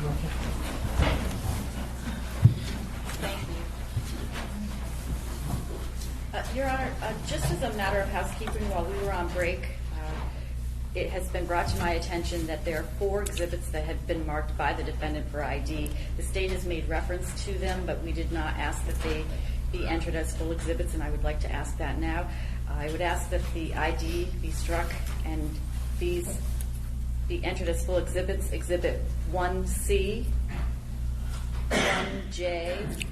Thank you. Your Honor, just as a matter of housekeeping, while we were on break, it has been brought to my attention that there are 4 exhibits that have been marked by the defendant for ID. The state has made reference to them, but we did not ask that they be entered as full exhibits, and I would like to ask that now. I would ask that the ID be struck and these be entered as full exhibits. Exhibit 1C, 1J,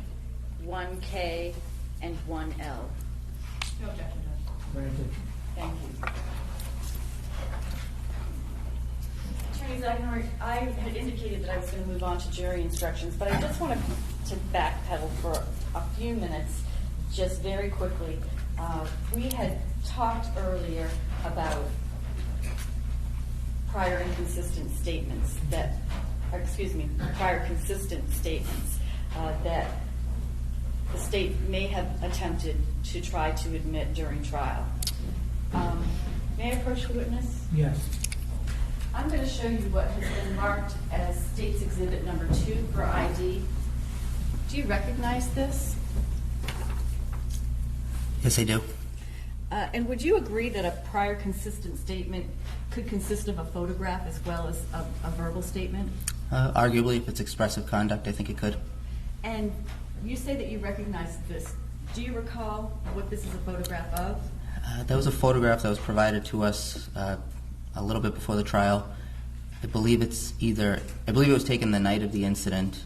1K, and 1L. No objection, Judge. Granted. Thank you. Attorney Zagnor, I had indicated that I was going to move on to jury instructions, but I just wanted to backpedal for a few minutes, just very quickly. We had talked earlier about prior consistent statements that the state may have attempted to try to admit during trial. May I approach the witness? Yes. I'm going to show you what has been marked as State's Exhibit number 2 for ID. Do you recognize this? Yes, I do. And would you agree that a prior consistent statement could consist of a photograph as well as a verbal statement? Arguably, if it's expressive conduct, I think it could. And you say that you recognize this. Do you recall what this is a photograph of? That was a photograph that was provided to us a little bit before the trial. I believe it was taken the night of the incident,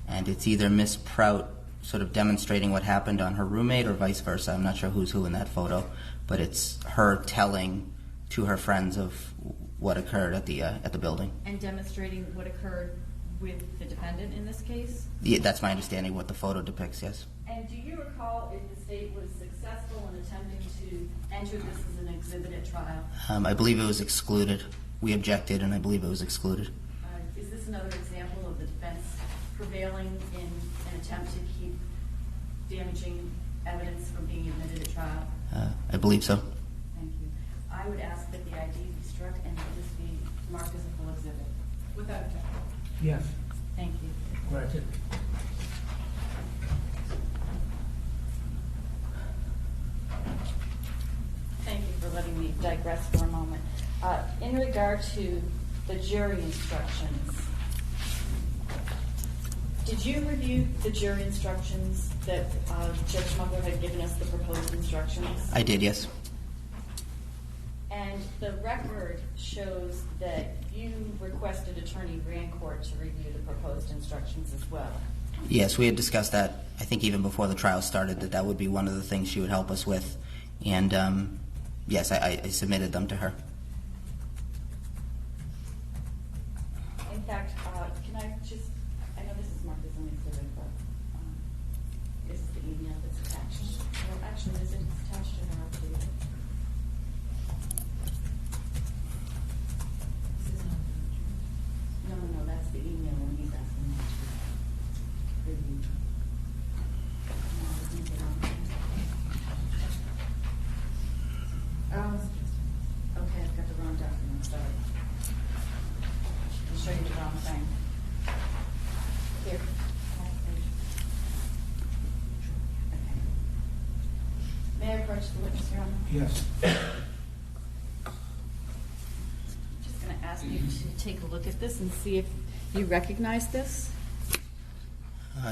and it's either Miss Prout sort of demonstrating what happened on her roommate or vice versa. I'm not sure who's who in that photo, but it's her telling to her friends of what occurred at the building. And demonstrating what occurred with the defendant in this case? Yeah, that's my understanding of what the photo depicts, yes. And do you recall if the state was successful in attempting to enter this as an exhibit at trial? I believe it was excluded. We objected, and I believe it was excluded. Is this another example of the defense prevailing in an attempt to keep damaging evidence from being admitted at trial? I believe so. Thank you. I would ask that the ID be struck and that this be marked as a full exhibit. Without objection. Yes. Thank you. Granted. Thank you for letting me digress for a moment. In regard to the jury instructions, did you review the jury instructions that Judge Munger had given us, the proposed instructions? I did, yes. And the record shows that you requested Attorney Rancourt to review the proposed instructions as well. Yes, we had discussed that, I think even before the trial started, that would be one of the things she would help us with. And yes, I submitted them to her. In fact, can I just, I know this is marked as an exhibit, but this is the email that's attached. Well, actually, is it attached to her too? No, that's the email when he's asking me to review. Okay, I've got the wrong document, sorry. I'll show you the wrong thing. Here. Okay. May I approach the witness, Your Honor? Yes. Just going to ask you to take a look at this and see if you recognize this.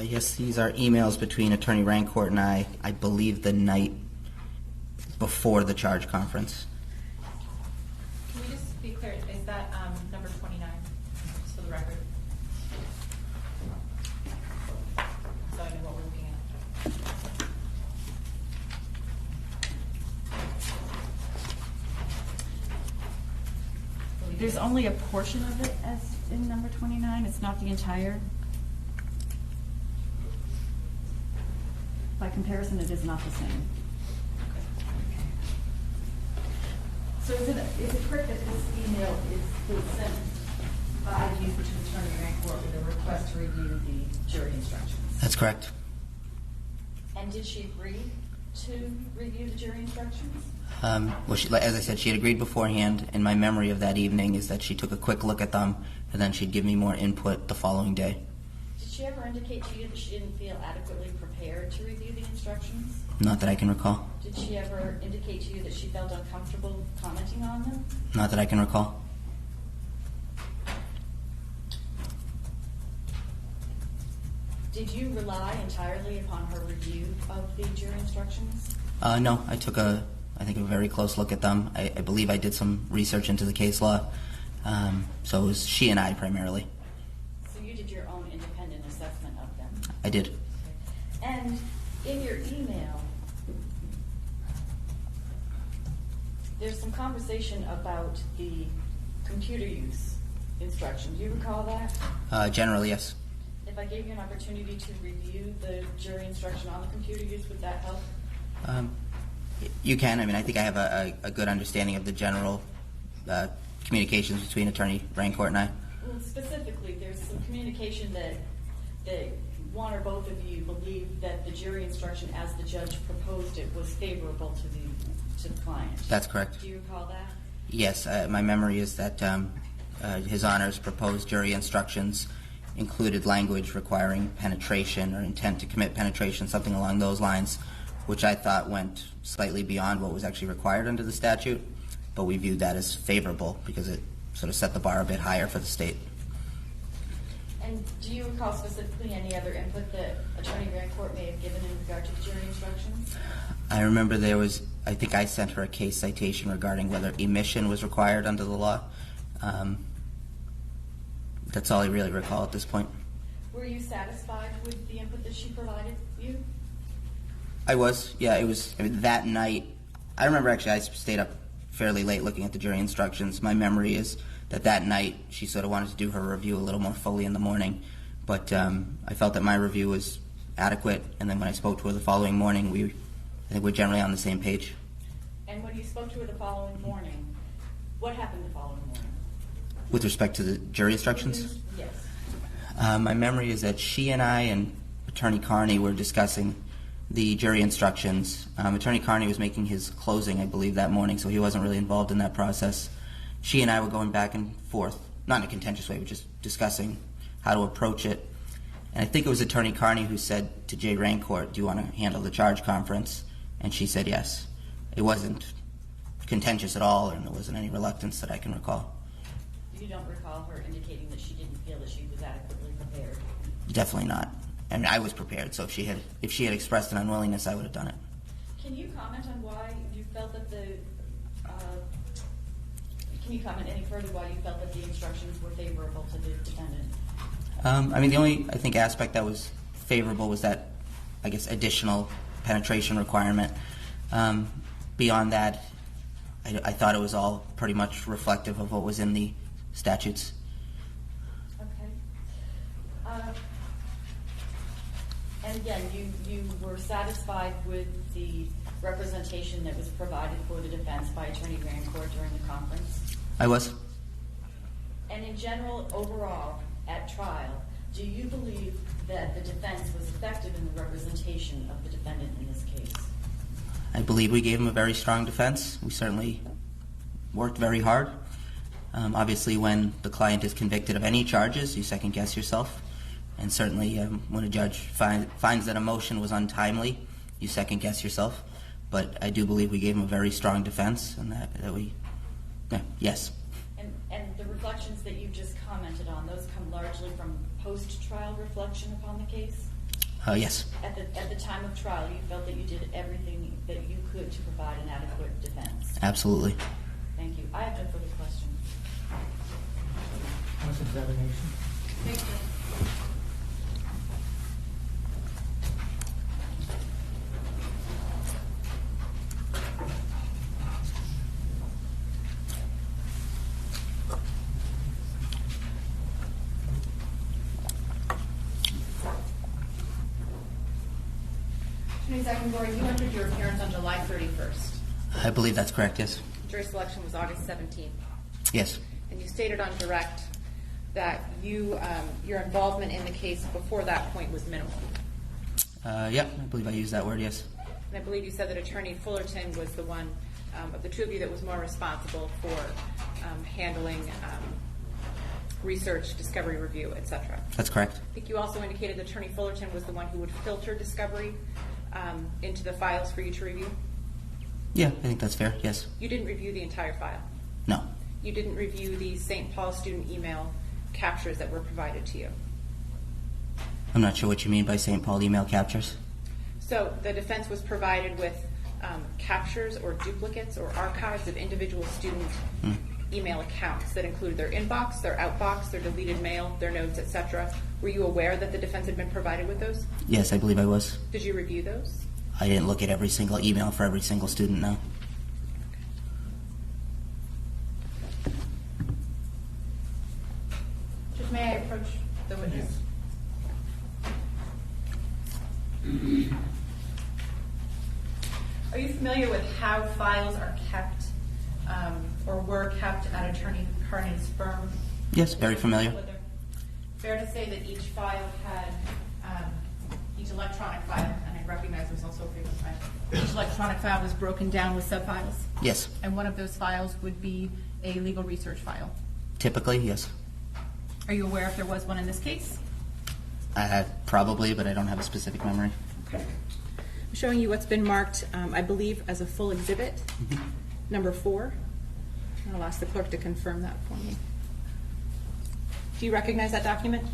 Yes, these are emails between Attorney Rancourt and I believe the night before the charge conference. Can we just be clear? Is that number 29, just for the record? So I know what we're looking at. There's only a portion of it as in number 29. It's not the entire. By comparison, it is not the same. So is it correct that this email was sent by you to Attorney Rancourt with a request to review the jury instructions? That's correct. And did she agree to review the jury instructions? Well, as I said, she had agreed beforehand, and my memory of that evening is that she took a quick look at them, and then she'd give me more input the following day. Did she ever indicate to you that she didn't feel adequately prepared to review the instructions? Not that I can recall. Did she ever indicate to you that she felt uncomfortable commenting on them? Not that I can recall. Did you rely entirely upon her review of the jury instructions? No, I took a very close look at them. I believe I did some research into the case law. So it was she and I primarily. So you did your own independent assessment of them? I did. And in your email, there's some conversation about the computer use instruction. Do you recall that? Generally, yes. If I gave you an opportunity to review the jury instruction on the computer use, would that help? You can. I mean, I think I have a good understanding of the general communications between Attorney Rancourt and I. Well, specifically, there's some communication that one or both of you believe that the jury instruction, as the judge proposed it, was favorable to the client. That's correct. Do you recall that? Yes. My memory is that His Honor's proposed jury instructions included language requiring penetration or intent to commit penetration, something along those lines, which I thought went slightly beyond what was actually required under the statute, but we viewed that as favorable because it sort of set the bar a bit higher for the state. And do you recall specifically any other input that Attorney Rancourt may have given in regard to the jury instructions? I remember I think I sent her a case citation regarding whether emission was required under the law. That's all I really recall at this point. Were you satisfied with the input that she provided you? I was, yeah. It was that night. I remember actually I stayed up fairly late looking at the jury instructions. My memory is that night she sort of wanted to do her review a little more fully in the morning, but I felt that my review was adequate, and then when I spoke to her the following morning, I think we're generally on the same page. And when you spoke to her the following morning, what happened the following morning? With respect to the jury instructions? Yes. My memory is that she and I and Attorney Carney were discussing the jury instructions. Attorney Carney was making his closing, I believe, that morning, so he wasn't really involved in that process. She and I were going back and forth, not in a contentious way, but just discussing how to approach it. And I think it was Attorney Carney who said to Jay Rancourt, "Do you want to handle the charge conference?" And she said yes. It wasn't contentious at all, and there wasn't any reluctance that I can recall. You don't recall her indicating that she didn't feel that she was adequately prepared? Definitely not. I mean, I was prepared, so if she had expressed an unwillingness, I would have done it. Can you comment on why you felt that can you comment any further why you felt that the instructions were favorable to the defendant? I mean, the only, I think, aspect that was favorable was that, I guess, additional penetration requirement. Beyond that, I thought it was all pretty much reflective of what was in the statutes. Okay. And again, you were satisfied with the representation that was provided for the defense by Attorney Rancourt during the conference? I was. And in general, overall, at trial, do you believe that the defense was effective in the representation of the defendant in this case? I believe we gave him a very strong defense. We certainly worked very hard. Obviously, when the client is convicted of any charges, you second-guess yourself. And certainly, when a judge finds that a motion was untimely, you second-guess yourself. But I do believe we gave him a very strong defense, and yes. And the reflections that you just commented on, those come largely from post-trial reflection upon the case? Yes. At the time of trial, you felt that you did everything that you could to provide an adequate defense? Absolutely. Thank you. I have no further questions. Cross-examination. Thank you. Attorney Zackengor, you entered your appearance on July 31st. I believe that's correct, yes. Jury selection was August 17th. Yes. And you stated on direct that your involvement in the case before that point was minimal. Yeah, I believe I used that word, yes. And I believe you said that Attorney Fullerton was the one of the two of you that was more responsible for handling research, discovery review, et cetera. That's correct. I think you also indicated that Attorney Fullerton was the one who would filter discovery into the files for you to review. Yeah, I think that's fair, yes. You didn't review the entire file. No. You didn't review the St. Paul student email captures that were provided to you. I'm not sure what you mean by St. Paul email captures. So the defense was provided with captures or duplicates or archives of individual student email accounts that included their inbox, their outbox, their deleted mail, their notes, etc. Were you aware that the defense had been provided with those? Yes, I believe I was. Did you review those? I didn't look at every single email for every single student, no. Just may I approach the witness? Are you familiar with how files are kept or were kept at Attorney Carney's firm? Yes, very familiar. Fair to say that each file had, each electronic file, and I recognize there's also a paper file, each electronic file was broken down with subfiles? Yes. And one of those files would be a legal research file? Typically, yes. Are you aware if there was one in this case? Probably, but I don't have a specific memory. Okay. I'm showing you what's been marked, I believe, as a full exhibit, number 4. I'll ask the clerk to confirm that for me. Do you recognize that document?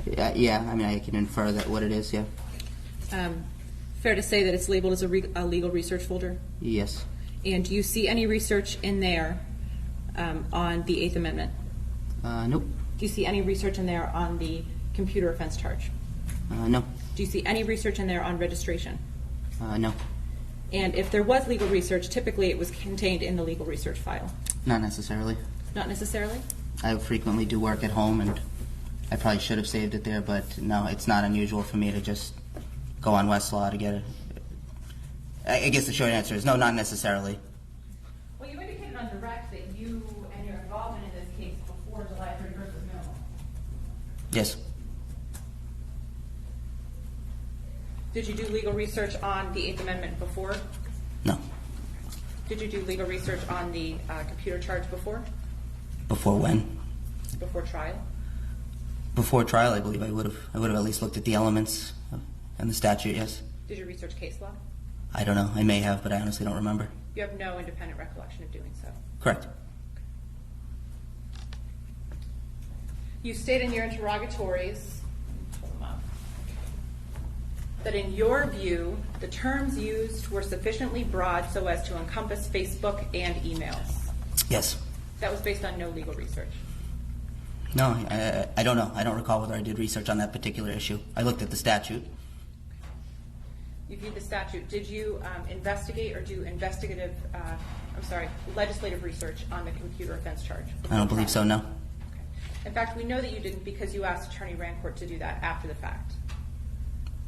Yeah, I mean, I can infer that what it is, yeah. Fair to say that it's labeled as a legal research folder? Yes. And do you see any research in there on the Eighth Amendment? Nope. Do you see any research in there on the computer offense charge? No. Do you see any research in there on registration? No. And if there was legal research, typically it was contained in the legal research file? Not necessarily. Not necessarily? I frequently do work at home, and I probably should have saved it there, but no, it's not unusual for me to just go on Westlaw to get it. I guess the short answer is no, not necessarily. Well, you indicated on direct that you and your involvement in this case before July 31st was minimal. Yes. Did you do legal research on the Eighth Amendment before? No. Did you do legal research on the computer charge before? Before when? Before trial? Before trial, I believe I would have at least looked at the elements and the statute, yes. Did you research case law? I don't know. I may have, but I honestly don't remember. You have no independent recollection of doing so? Correct. You state in your interrogatories that in your view, the terms used were sufficiently broad so as to encompass Facebook and emails. Yes. That was based on no legal research. No, I don't know. I don't recall whether I did research on that particular issue. I looked at the statute. You viewed the statute. Did you investigate or do legislative research on the computer offense charge? I don't believe so, no. Okay. In fact, we know that you didn't because you asked Attorney Rancourt to do that after the fact.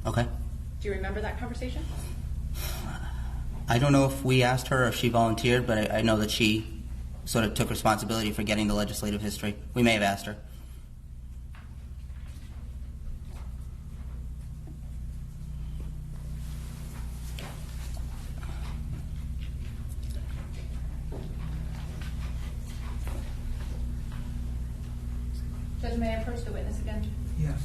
Okay. Do you remember that conversation? I don't know if we asked her or if she volunteered, but I know that she sort of took responsibility for getting the legislative history. We may have asked her. Judge, may I approach the witness again? Yes.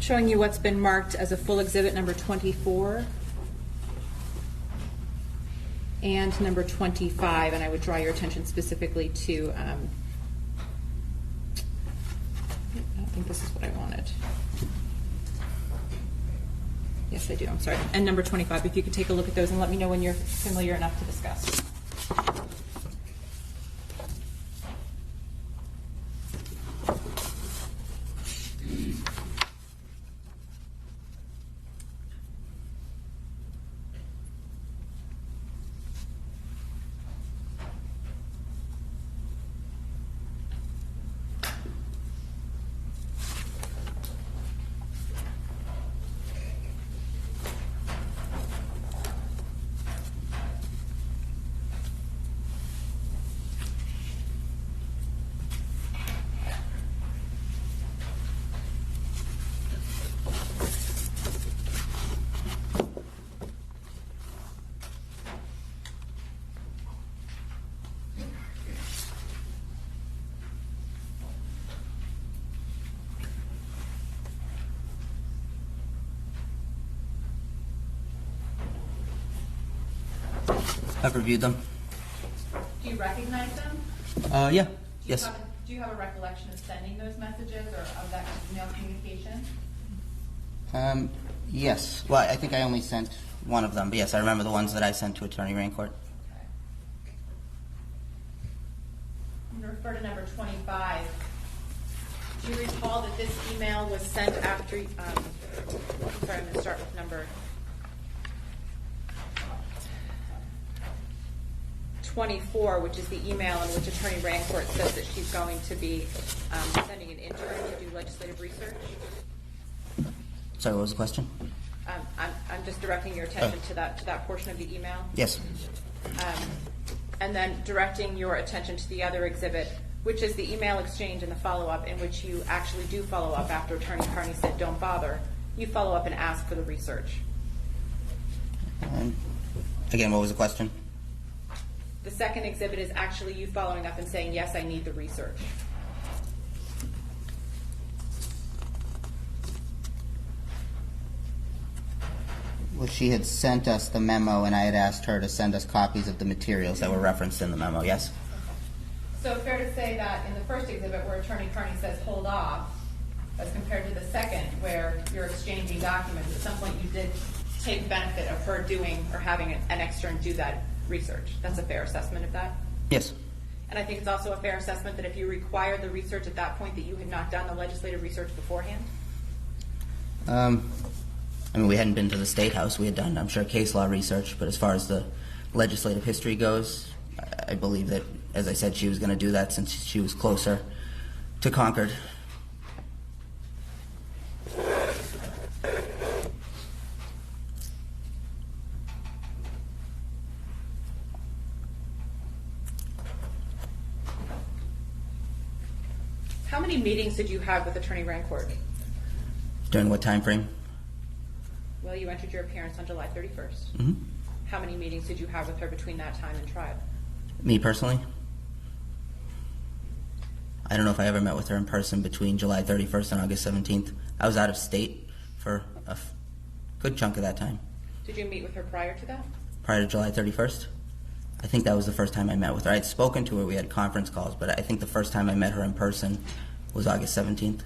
Showing you what's been marked as a full exhibit number 24 and number 25, and I would draw your attention specifically to, I don't think this is what I wanted. Yes, I do, I'm sorry. And number 25, if you could take a look at those and let me know when you're familiar enough to discuss. I've reviewed them. Do you recognize them? Yeah. Do Yes. Do you have a recollection of sending those messages or of that email communication? Yes. Well, I think I only sent one of them, but yes, I remember the ones that I sent to Attorney Rancourt. Okay. I'm going to refer to number 25. Do you recall that this email was sent after, sorry, I'm going to start with number 24, which is the email in which Attorney Rancourt says that she's going to be sending an intern to do legislative research? Sorry, what was the question? I'm just directing your attention to that portion of the email. Yes. And then directing your attention to the other exhibit, which is the email exchange and the follow-up in which you actually do follow up after Attorney Carney said, don't bother. You follow up and ask for the research. Again, what was the question? The second exhibit is actually you following up and saying, yes, I need the research. Well, she had sent us the memo, and I had asked her to send us copies of the materials that were referenced in the memo, yes? So fair to say that in the first exhibit where Attorney Carney says hold off, as compared to the second where you're exchanging documents, at some point you did take benefit of her doing or having an extern do that research. That's a fair assessment of that? Yes. And I think it's also a fair assessment that if you required the research at that point that you had not done the legislative research beforehand? I mean, we hadn't been to the State House. We had done, I'm sure, case law research, but as far as the legislative history goes, I believe that, as I said, she was going to do that since she was closer to Concord. How many meetings did you have with Attorney Rancourt? During what time frame? Well, you entered your appearance on July 31st. Mm-hmm. How many meetings did you have with her between that time and trial? Me personally? I don't know if I ever met with her in person between July 31st and August 17th. I was out of state for a good chunk of that time. Did you meet with her prior to that? Prior to July 31st? I think that was the first time I met with her. I had spoken to her, we had conference calls, but I think the first time I met her in person was August 17th.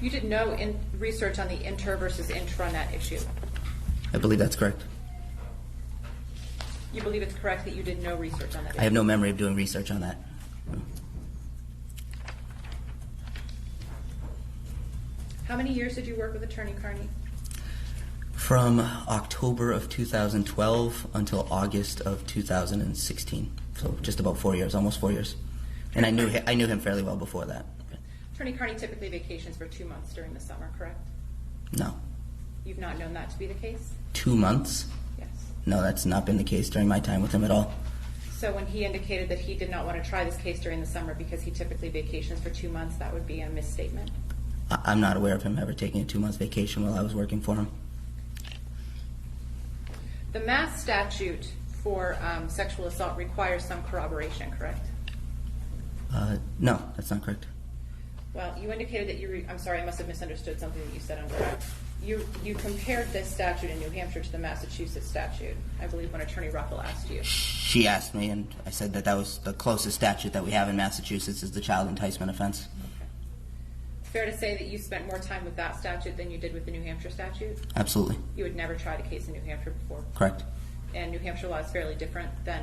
You did no research on the inter versus intranet issue. I believe that's correct. You believe it's correct that you did no research on that issue? I have no memory of doing research on that. How many years did you work with Attorney Carney? From October of 2012 until August of 2016. So just about 4 years, almost 4 years. And I knew him fairly well before that. Attorney Carney typically vacations for 2 months during the summer, correct? No. You've not known that to be the case? 2 months? Yes. No, that's not been the case during my time with him at all. So when he indicated that he did not want to try this case during the summer because he typically vacations for 2 months, that would be a misstatement? I'm not aware of him ever taking a 2-month vacation while I was working for him. The Mass statute for sexual assault requires some corroboration, correct? No, that's not correct. Well, you indicated that I'm sorry, I must have misunderstood something that you said on direct. You compared this statute in New Hampshire to the Massachusetts statute, I believe, when Attorney Ruffel asked you. She asked me, and I said that was the closest statute that we have in Massachusetts is the child enticement offense. Okay. Fair to say that you spent more time with that statute than you did with the New Hampshire statute? Absolutely. You had never tried a case in New Hampshire before? Correct. And New Hampshire law is fairly different than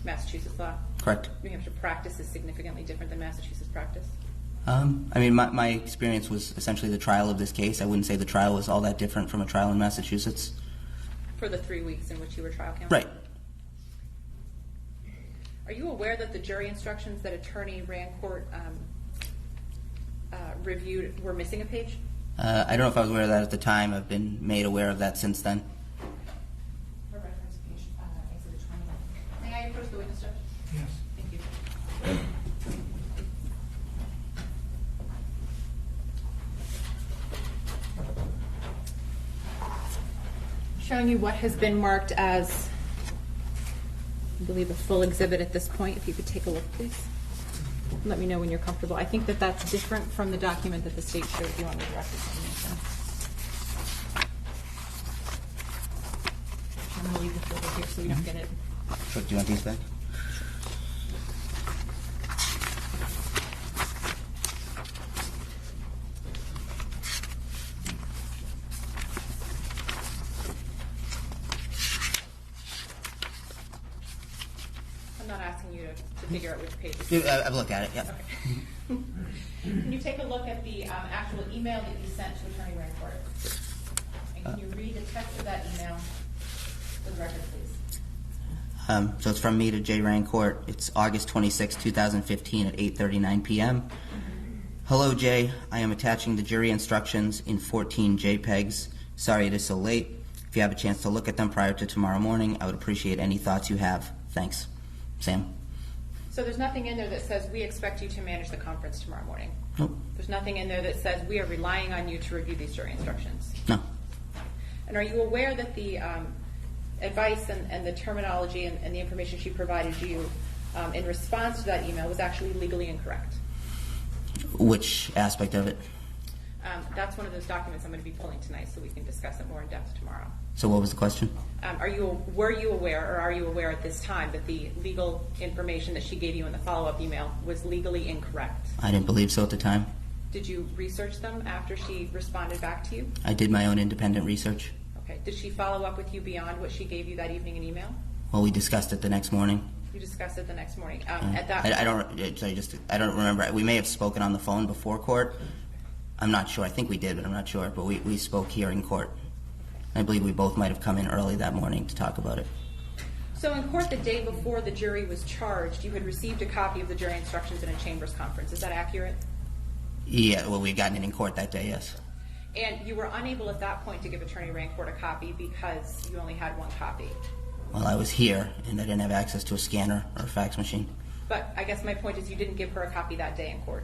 Massachusetts law? Correct. New Hampshire practice is significantly different than Massachusetts practice? I mean, my experience was essentially the trial of this case. I wouldn't say the trial was all that different from a trial in Massachusetts. For the 3 weeks in which you were trial counsel? Right. Are you aware that the jury instructions that Attorney Rancourt reviewed were missing a page? I don't know if I was aware of that at the time. I've been made aware of that since then. For reference page, exhibit 21. May I approach the witness, Judge? Yes. Thank you. Showing you what has been marked as, I believe, a full exhibit at this point. If you could take a look, please. let me know when you're comfortable. I think that that's different from the document that the state showed you on the direct examination. I'm going to leave the folder here so we don't get it. Sure. Do you want these back? I'm not asking you to figure out which pages. I've looked at it, yeah. Okay. Can you take a look at the actual email that you sent to Attorney Rancourt? And can you read the text of that email for the record, please? So it's from me to Jay Rancourt. It's August 26, 2015 at 8:39 p.m. Hello, Jay. I am attaching the jury instructions in 14 JPEGs. Sorry it is so late. If you have a chance to look at them prior to tomorrow morning, I would appreciate any thoughts you have. Thanks. Sam? So there's nothing in there that says we expect you to manage the conference tomorrow morning? Nope. There's nothing in there that says we are relying on you to review these jury instructions? No. And are you aware that the advice and the terminology and the information she provided you in response to that email was actually legally incorrect? Which aspect of it? That's one of those documents I'm going to be pulling tonight so we can discuss it more in depth tomorrow. So what was the question? Were you aware, or are you aware at this time, that the legal information that she gave you in the follow-up email was legally incorrect? I didn't believe so at the time. Did you research them after she responded back to you? I did my own independent research. Okay. Did she follow up with you beyond what she gave you that evening in email? Well, we discussed it the next morning. You discussed it the next morning. I don't remember. We may have spoken on the phone before court. I'm not sure. I think we did, but I'm not sure. But we spoke here in court. I believe we both might have come in early that morning to talk about it. So in court the day before the jury was charged, you had received a copy of the jury instructions in a chambers conference. Is that accurate? Yeah, well, we'd gotten it in court that day, yes. And you were unable at that point to give Attorney Rancourt a copy because you only had one copy. Well, I was here, and I didn't have access to a scanner or a fax machine. But I guess my point is you didn't give her a copy that day in court.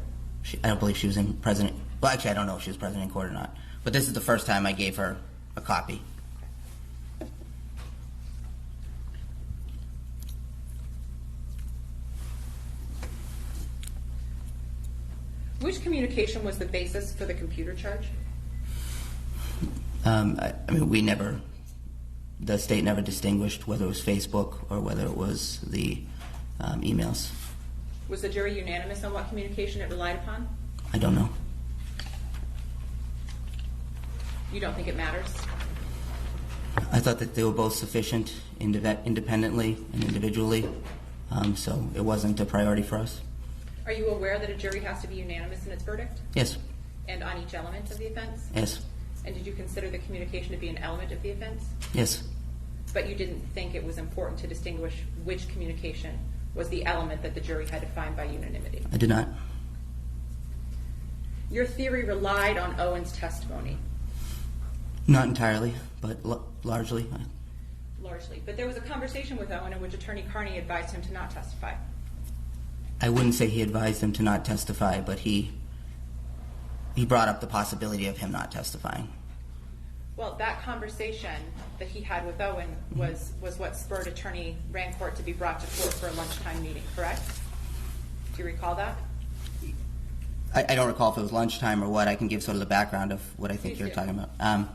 I don't believe she was present. Well, actually, I don't know if she was present in court or not. But this is the first time I gave her a copy. Which communication was the basis for the computer charge? I mean, the state never distinguished whether it was Facebook or whether it was the emails. Was the jury unanimous on what communication it relied upon? I don't know. You don't think it matters? I thought that they were both sufficient independently and individually, so it wasn't a priority for us. Are you aware that a jury has to be unanimous in its verdict? Yes. And on each element of the offense? Yes. And did you consider the communication to be an element of the offense? Yes. But you didn't think it was important to distinguish which communication was the element that the jury had to find by unanimity? I did not. Your theory relied on Owen's testimony? Not entirely, but largely. Largely. But there was a conversation with Owen in which Attorney Carney advised him to not testify. I wouldn't say he advised him to not testify, but he brought up the possibility of him not testifying. Well, that conversation that he had with Owen was what spurred Attorney Rancourt to be brought to court for a lunchtime meeting, correct? Do you recall that? I don't recall if it was lunchtime or what. I can give sort of the background of what I think you're talking about.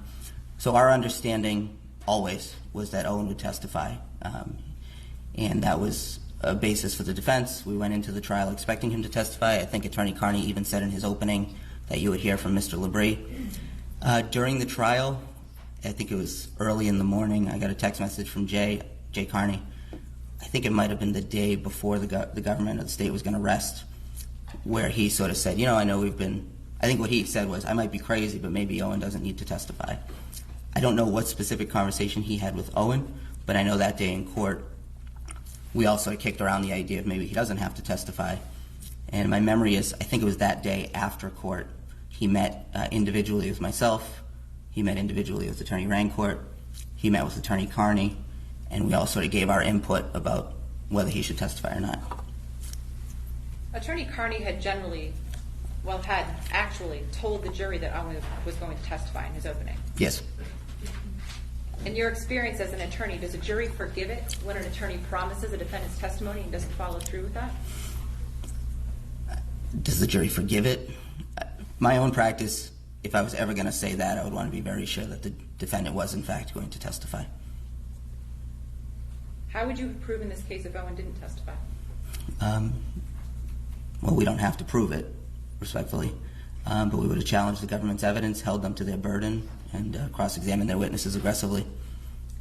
So our understanding always was that Owen would testify, and that was a basis for the defense. We went into the trial expecting him to testify. I think Attorney Carney even said in his opening that you would hear from Mr. Labrie. During the trial, I think it was early in the morning, I got a text message from Jay Carney. I think it might have been the day before the government or the state was going to rest, where he sort of said, I know I think what he said was, I might be crazy, but maybe Owen doesn't need to testify. I don't know what specific conversation he had with Owen, but I know that day in court, we all sort of kicked around the idea of maybe he doesn't have to testify. And my memory is, I think it was that day after court, he met individually with myself, he met individually with Attorney Rancourt, he met with Attorney Carney, and we all sort of gave our input about whether he should testify or not. Attorney Carney had actually told the jury that Owen was going to testify in his opening. Yes. In your experience as an attorney, does a jury forgive it when an attorney promises a defendant's testimony and doesn't follow through with that? Does the jury forgive it? My own practice, if I was ever going to say that, I would want to be very sure that the defendant was in fact going to testify. How would you have proven this case if Owen didn't testify? Well, we don't have to prove it, respectfully, but we would have challenged the government's evidence, held them to their burden, and cross-examined their witnesses aggressively.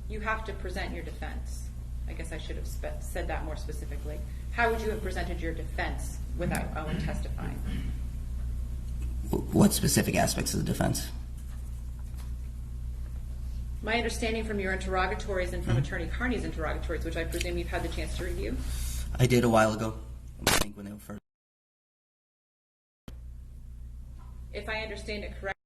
You have to present your defense. I guess I should have said that more specifically. How would you have presented your defense without Owen testifying? What specific aspects of the defense? My understanding from your interrogatories and from Attorney Carney's interrogatories, which I presume you've had the chance to review. I did a while ago, I think when they were first. If I understand it correctly,